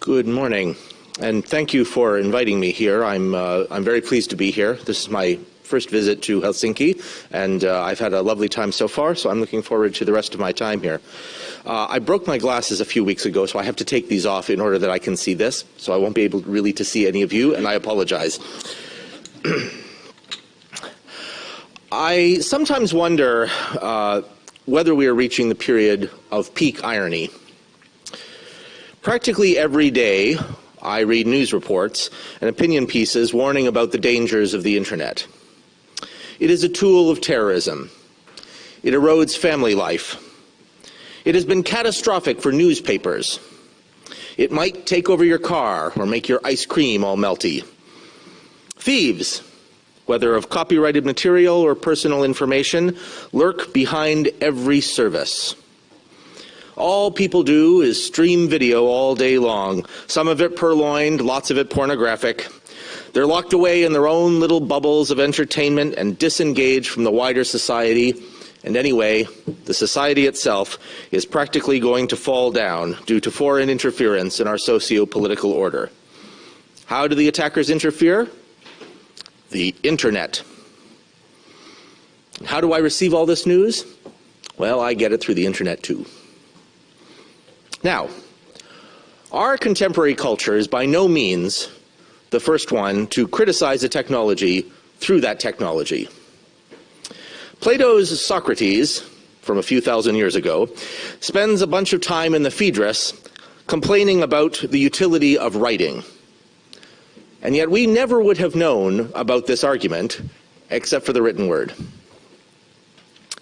Good morning, and thank you for inviting me here. I'm very pleased to be here. This is my first visit to Helsinki, and I've had a lovely time so far, so I'm looking forward to the rest of my time here. I broke my glasses a few weeks ago, so I have to take these off in order that I can see this, so I won't be able really to see any of you, and I apologize. I sometimes wonder whether we are reaching the period of peak irony. Practically every day, I read news reports and opinion pieces warning about the dangers of the internet. It is a tool of terrorism. It erodes family life. It has been catastrophic for newspapers. It might take over your car or make your ice cream all melty. Thieves, whether of copyrighted material or personal information, lurk behind every service. All people do is stream video all day long, some of it purloined, lots of it pornographic. They're locked away in their own little bubbles of entertainment and disengaged from the wider society. And anyway, the society itself is practically going to fall down due to foreign interference in our socio-political order. How do the attackers interfere? The internet. How do I receive all this news? Well, I get it through the internet too. Now, our contemporary culture is by no means the first one to criticize a technology through that technology. Plato's Socrates, from a few thousand years ago, spends a bunch of time in the Phaedrus complaining about the utility of writing. And yet we never would have known about this argument except for the written word.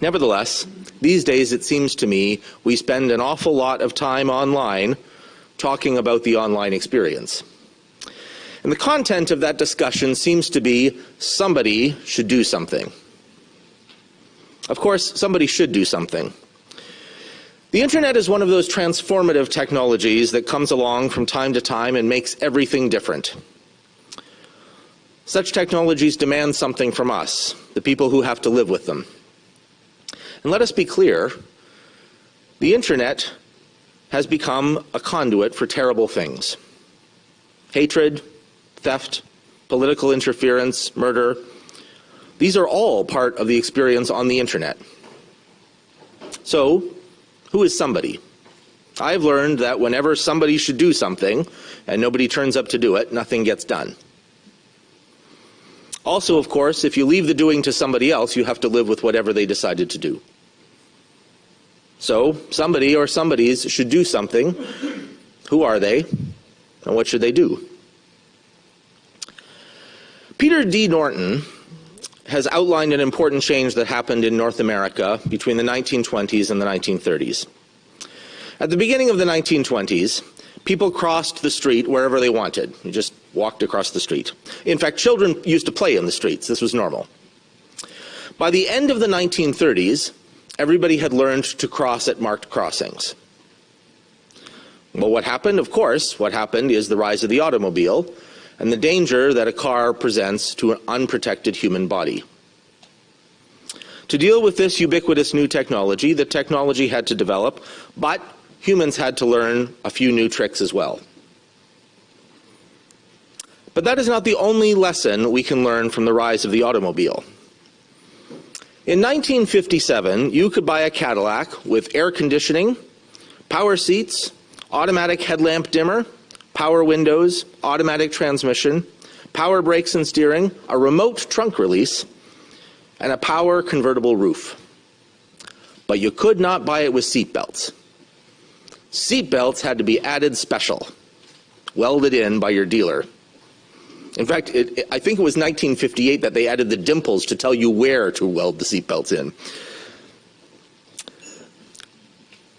Nevertheless, these days it seems to me we spend an awful lot of time online talking about the online experience. And the content of that discussion seems to be somebody should do something. Of course, somebody should do something. The internet is one of those transformative technologies that comes along from time to time and makes everything different. Such technologies demand something from us, the people who have to live with them. And let us be clear, the internet has become a conduit for terrible things. Hatred, theft, political interference, murder, these are all part of the experience on the internet. So, who is somebody? I've learned that whenever somebody should do something and nobody turns up to do it, nothing gets done. Also, of course, if you leave the doing to somebody else, you have to live with whatever they decided to do. So, somebody or somebodies should do something. Who are they? And what should they do? Peter D. Norton has outlined an important change that happened in North America between the 1920s and the 1930s. At the beginning of the 1920s, people crossed the street wherever they wanted. You just walked across the street. In fact, children used to play in the streets. This was normal. By the end of the 1930s, everybody had learned to cross at marked crossings. Well, what happened? Of course, what happened is the rise of the automobile and the danger that a car presents to an unprotected human body. To deal with this ubiquitous new technology, the technology had to develop, but humans had to learn a few new tricks as well. But that is not the only lesson we can learn from the rise of the automobile. In 1957, you could buy a Cadillac with air conditioning, power seats, automatic headlamp dimmer, power windows, automatic transmission, power brakes and steering, a remote trunk release, and a power convertible roof. But you could not buy it with seat belts. Seat belts had to be added special, welded in by your dealer. In fact, I think it was 1958 that they added the dimples to tell you where to weld the seat belts in.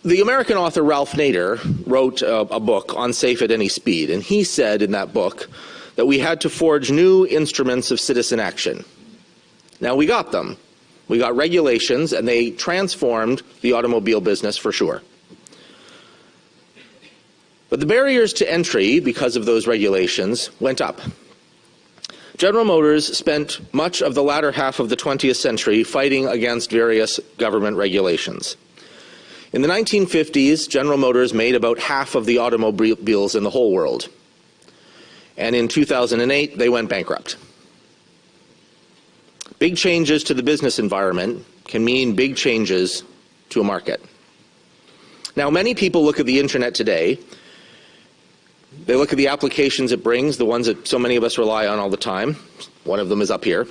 The American author Ralph Nader wrote a book on Safe at Any Speed, and he said in that book that we had to forge new instruments of citizen action. Now, we got them. We got regulations, and they transformed the automobile business for sure. But the barriers to entry, because of those regulations, went up. General Motors spent much of the latter half of the 20th century fighting against various government regulations. In the 1950s, General Motors made about half of the automobiles in the whole world. And in 2008, they went bankrupt. Big changes to the business environment can mean big changes to a market. Now, many people look at the internet today. They look at the applications it brings, the ones that so many of us rely on all the time. One of them is up here.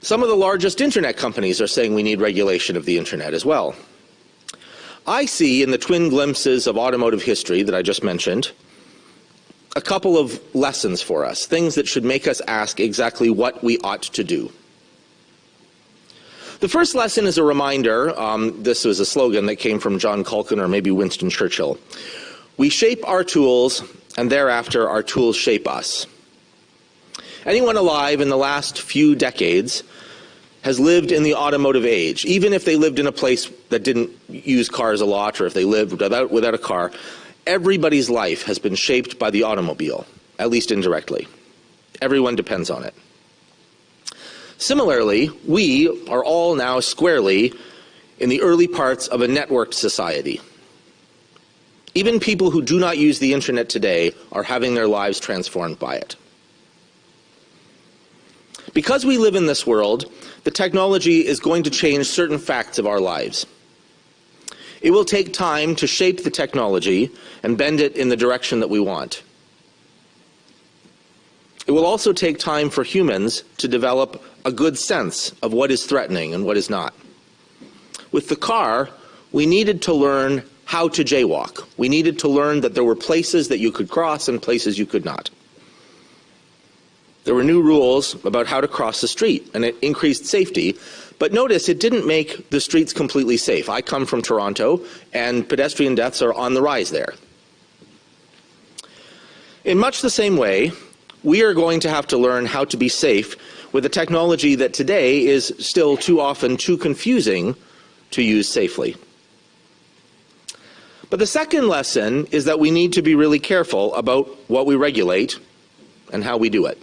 Some of the largest internet companies are saying we need regulation of the internet as well. I see in the twin glimpses of automotive history that I just mentioned a couple of lessons for us, things that should make us ask exactly what we ought to do. The first lesson is a reminder. This was a slogan that came from John Culkin or maybe Winston Churchill. We shape our tools, and thereafter our tools shape us. Anyone alive in the last few decades has lived in the automotive age, even if they lived in a place that didn't use cars a lot, or if they lived without a car. Everybody's life has been shaped by the automobile, at least indirectly. Everyone depends on it. Similarly, we are all now squarely in the early parts of a networked society. Even people who do not use the internet today are having their lives transformed by it. Because we live in this world, the technology is going to change certain facts of our lives. It will take time to shape the technology and bend it in the direction that we want. It will also take time for humans to develop a good sense of what is threatening and what is not. With the car, we needed to learn how to jaywalk. We needed to learn that there were places that you could cross and places you could not. There were new rules about how to cross the street, and it increased safety. But notice, it didn't make the streets completely safe. I come from Toronto, and pedestrian deaths are on the rise there. In much the same way, we are going to have to learn how to be safe with a technology that today is still too often too confusing to use safely. But the second lesson is that we need to be really careful about what we regulate and how we do it.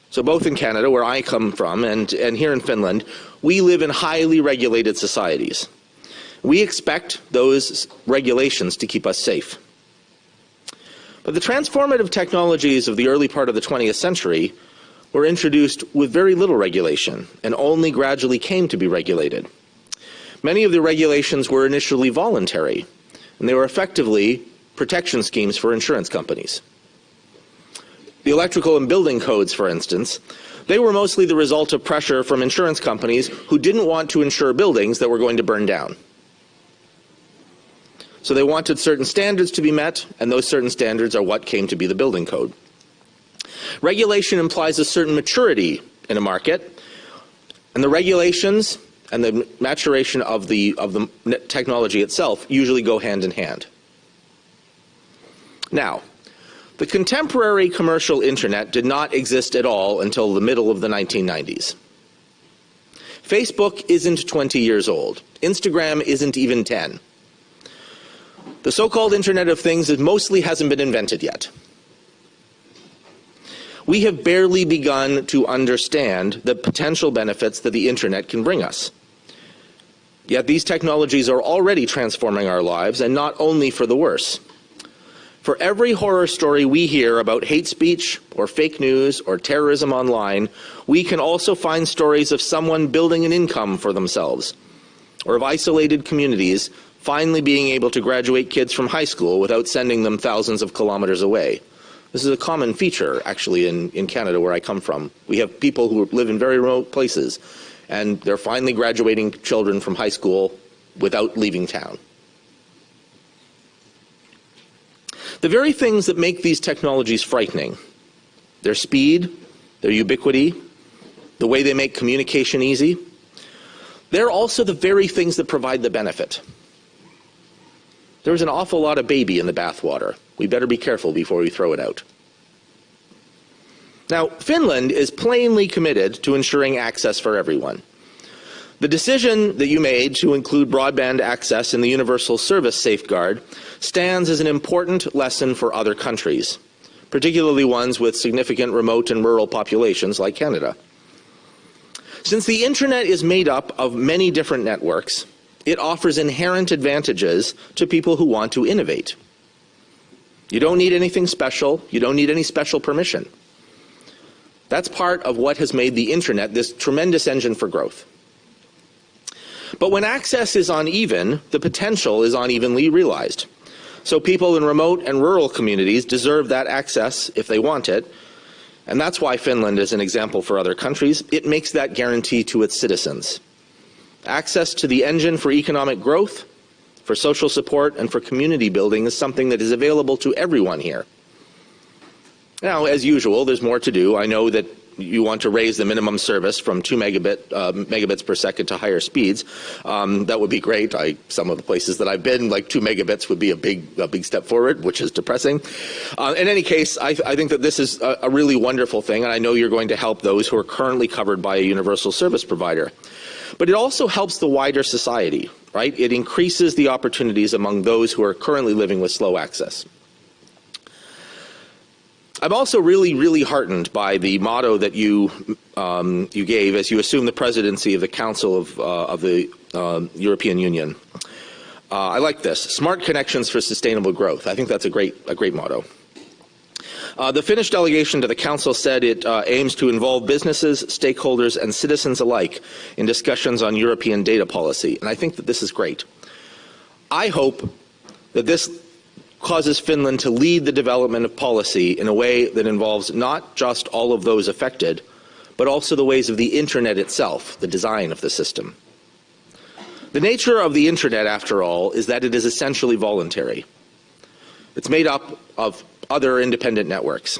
So both in Canada, where I come from, and here in Finland, we live in highly regulated societies. We expect those regulations to keep us safe. But the transformative technologies of the early part of the 20th century were introduced with very little regulation and only gradually came to be regulated. Many of the regulations were initially voluntary, and they were effectively protection schemes for insurance companies. The electrical and building codes, for instance, they were mostly the result of pressure from insurance companies who didn't want to insure buildings that were going to burn down. So they wanted certain standards to be met, and those certain standards are what came to be the building code. Regulation implies a certain maturity in a market, and the regulations and the maturation of the technology itself usually go hand in hand. Now, the contemporary commercial internet did not exist at all until the middle of the 1990s. Facebook isn't 20 years old. Instagram isn't even 10. The so-called Internet of Things mostly hasn't been invented yet. We have barely begun to understand the potential benefits that the internet can bring us. Yet these technologies are already transforming our lives, and not only for the worse. For every horror story we hear about hate speech or fake news or terrorism online, we can also find stories of someone building an income for themselves, or of isolated communities finally being able to graduate kids from high school without sending them thousands of kilometers away. This is a common feature, actually, in Canada, where I come from. We have people who live in very remote places, and they're finally graduating children from high school without leaving town. The very things that make these technologies frightening, their speed, their ubiquity, the way they make communication easy, they're also the very things that provide the benefit. There's an awful lot of baby in the bathwater. We better be careful before we throw it out. Now, Finland is plainly committed to ensuring access for everyone. The decision that you made to include broadband access in the Universal Service Safeguard stands as an important lesson for other countries, particularly ones with significant remote and rural populations like Canada. Since the internet is made up of many different networks, it offers inherent advantages to people who want to innovate. You don't need anything special. You don't need any special permission. That's part of what has made the internet this tremendous engine for growth. But when access is uneven, the potential is unevenly realized. So people in remote and rural communities deserve that access if they want it. And that's why Finland is an example for other countries. It makes that guarantee to its citizens. Access to the engine for economic growth, for social support, and for community building is something that is available to everyone here. Now, as usual, there's more to do. I know that you want to raise the minimum service from 2 megabits per second to higher speeds. That would be great. Some of the places that I've been, like 2 megabits would be a big step forward, which is depressing. In any case, I think that this is a really wonderful thing, and I know you're going to help those who are currently covered by a universal service provider. But it also helps the wider society, right? It increases the opportunities among those who are currently living with slow access. I'm also really heartened by the motto that you gave as you assumed the presidency of the Council of the European Union. I like this: smart connections for sustainable growth. I think that's a great motto. The Finnish delegation to the Council said it aims to involve businesses, stakeholders, and citizens alike in discussions on European data policy, and I think that this is great. I hope that this causes Finland to lead the development of policy in a way that involves not just all of those affected, but also the ways of the internet itself, the design of the system. The nature of the internet, after all, is that it is essentially voluntary. It's made up of other independent networks.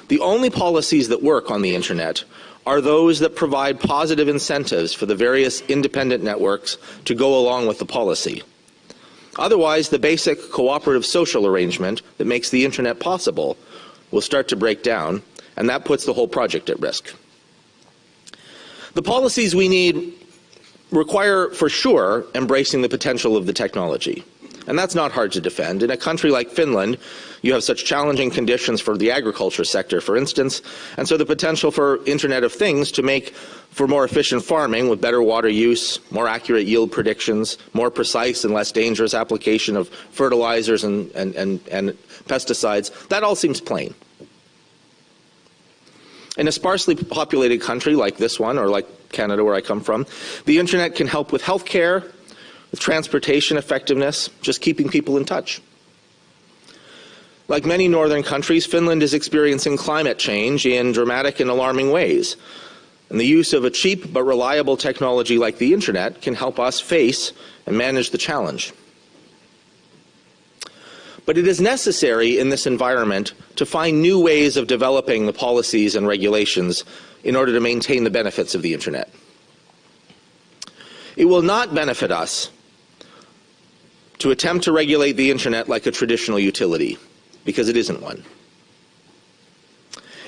The only policies that work on the internet are those that provide positive incentives for the various independent networks to go along with the policy. Otherwise, the basic cooperative social arrangement that makes the internet possible will start to break down, and that puts the whole project at risk. The policies we need require, for sure, embracing the potential of the technology. And that's not hard to defend. In a country like Finland, you have such challenging conditions for the agriculture sector, for instance, and so the potential for Internet of Things to make for more efficient farming with better water use, more accurate yield predictions, more precise and less dangerous application of fertilizers and pesticides, that all seems plain. In a sparsely populated country like this one, or like Canada where I come from, the Internet can help with healthcare, with transportation effectiveness, just keeping people in touch. Like many northern countries, Finland is experiencing climate change in dramatic and alarming ways. And the use of a cheap but reliable technology like the internet can help us face and manage the challenge. But it is necessary in this environment to find new ways of developing the policies and regulations in order to maintain the benefits of the internet. It will not benefit us to attempt to regulate the internet like a traditional utility, because it isn't one.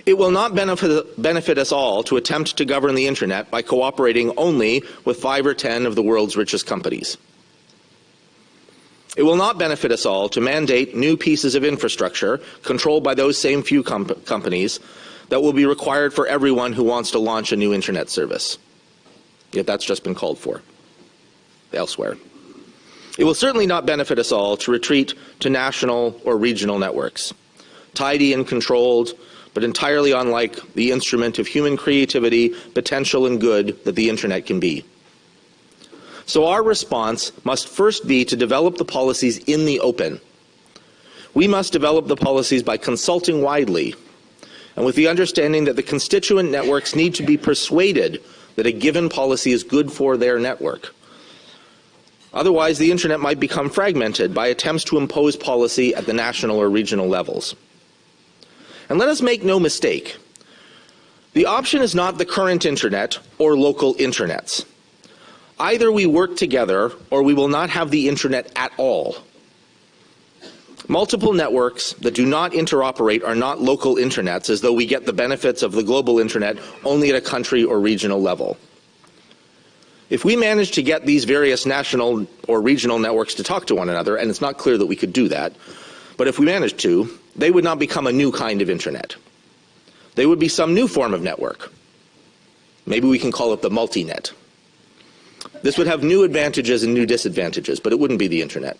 It will not benefit us all to attempt to govern the internet by cooperating only with 5 or 10 of the world's richest companies. It will not benefit us all to mandate new pieces of infrastructure controlled by those same few companies that will be required for everyone who wants to launch a new internet service. Yet that's just been called for elsewhere. It will certainly not benefit us all to retreat to national or regional networks, tidy and controlled, but entirely unlike the instrument of human creativity, potential, and good that the internet can be. So our response must first be to develop the policies in the open. We must develop the policies by consulting widely, and with the understanding that the constituent networks need to be persuaded that a given policy is good for their network. Otherwise, the internet might become fragmented by attempts to impose policy at the national or regional levels. And let us make no mistake, the option is not the current internet or local internets. Either we work together or we will not have the internet at all. Multiple networks that do not interoperate are not local internets, as though we get the benefits of the global internet only at a country or regional level. If we manage to get these various national or regional networks to talk to one another, and it's not clear that we could do that, but if we managed to, they would not become a new kind of internet. They would be some new form of network. Maybe we can call it the multi-net. This would have new advantages and new disadvantages, but it wouldn't be the internet.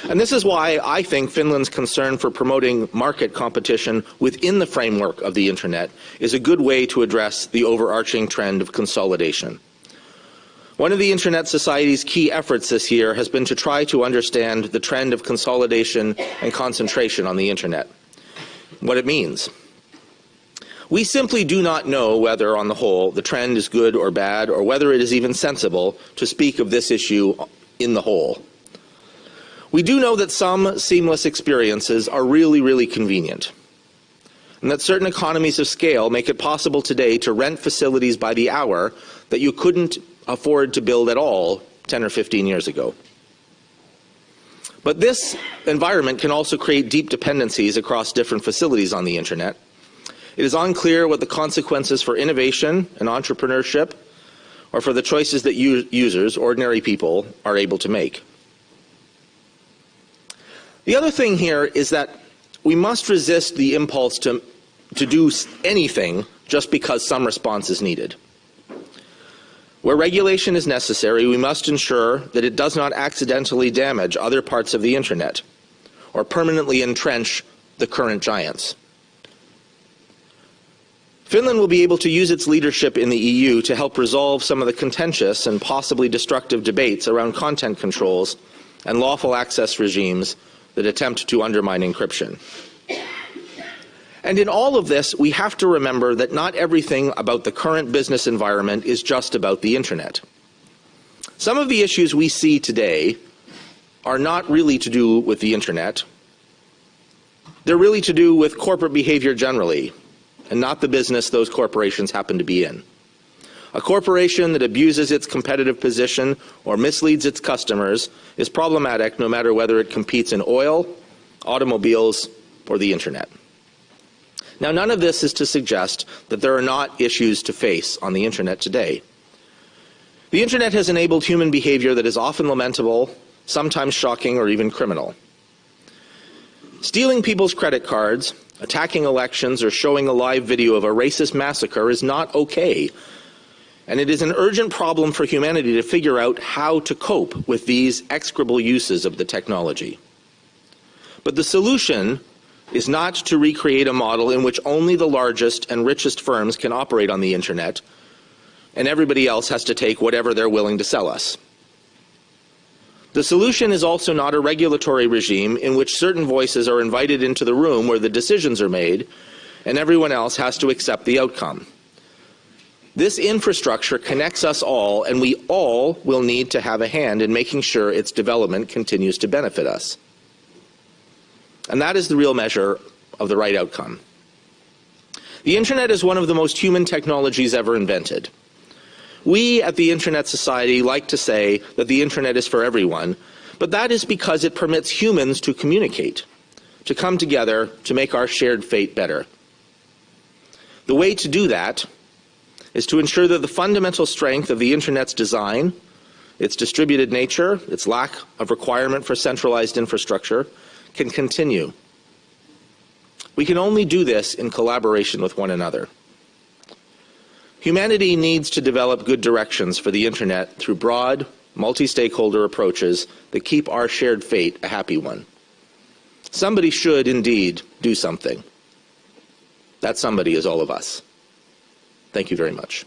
And this is why I think Finland's concern for promoting market competition within the framework of the internet is a good way to address the overarching trend of consolidation. One of the Internet Society's key efforts this year has been to try to understand the trend of consolidation and concentration on the internet, what it means. We simply do not know whether, on the whole, the trend is good or bad, or whether it is even sensible to speak of this issue in the whole. We do know that some seamless experiences are really, really convenient, and that certain economies of scale make it possible today to rent facilities by the hour that you couldn't afford to build at all 10 or 15 years ago. But this environment can also create deep dependencies across different facilities on the internet. It is unclear what the consequences for innovation and entrepreneurship, or for the choices that users, ordinary people, are able to make. The other thing here is that we must resist the impulse to do anything just because some response is needed. Where regulation is necessary, we must ensure that it does not accidentally damage other parts of the internet or permanently entrench the current giants. Finland will be able to use its leadership in the EU to help resolve some of the contentious and possibly destructive debates around content controls and lawful access regimes that attempt to undermine encryption. And in all of this, we have to remember that not everything about the current business environment is just about the internet. Some of the issues we see today are not really to do with the internet. They're really to do with corporate behavior generally, and not the business those corporations happen to be in. A corporation that abuses its competitive position or misleads its customers is problematic no matter whether it competes in oil, automobiles, or the internet. Now, none of this is to suggest that there are not issues to face on the internet today. The internet has enabled human behavior that is often lamentable, sometimes shocking, or even criminal. Stealing people's credit cards, attacking elections, or showing a live video of a racist massacre is not okay. And it is an urgent problem for humanity to figure out how to cope with these execrable uses of the technology. But the solution is not to recreate a model in which only the largest and richest firms can operate on the internet, and everybody else has to take whatever they're willing to sell us. The solution is also not a regulatory regime in which certain voices are invited into the room where the decisions are made, and everyone else has to accept the outcome. This infrastructure connects us all, and we all will need to have a hand in making sure its development continues to benefit us. And that is the real measure of the right outcome. The internet is one of the most human technologies ever invented. We at the Internet Society like to say that the internet is for everyone, but that is because it permits humans to communicate, to come together to make our shared fate better. The way to do that is to ensure that the fundamental strength of the internet's design, its distributed nature, its lack of requirement for centralized infrastructure, can continue. We can only do this in collaboration with one another. Humanity needs to develop good directions for the internet through broad, multi-stakeholder approaches that keep our shared fate a happy one. Somebody should indeed do something. That somebody is all of us. Thank you very much.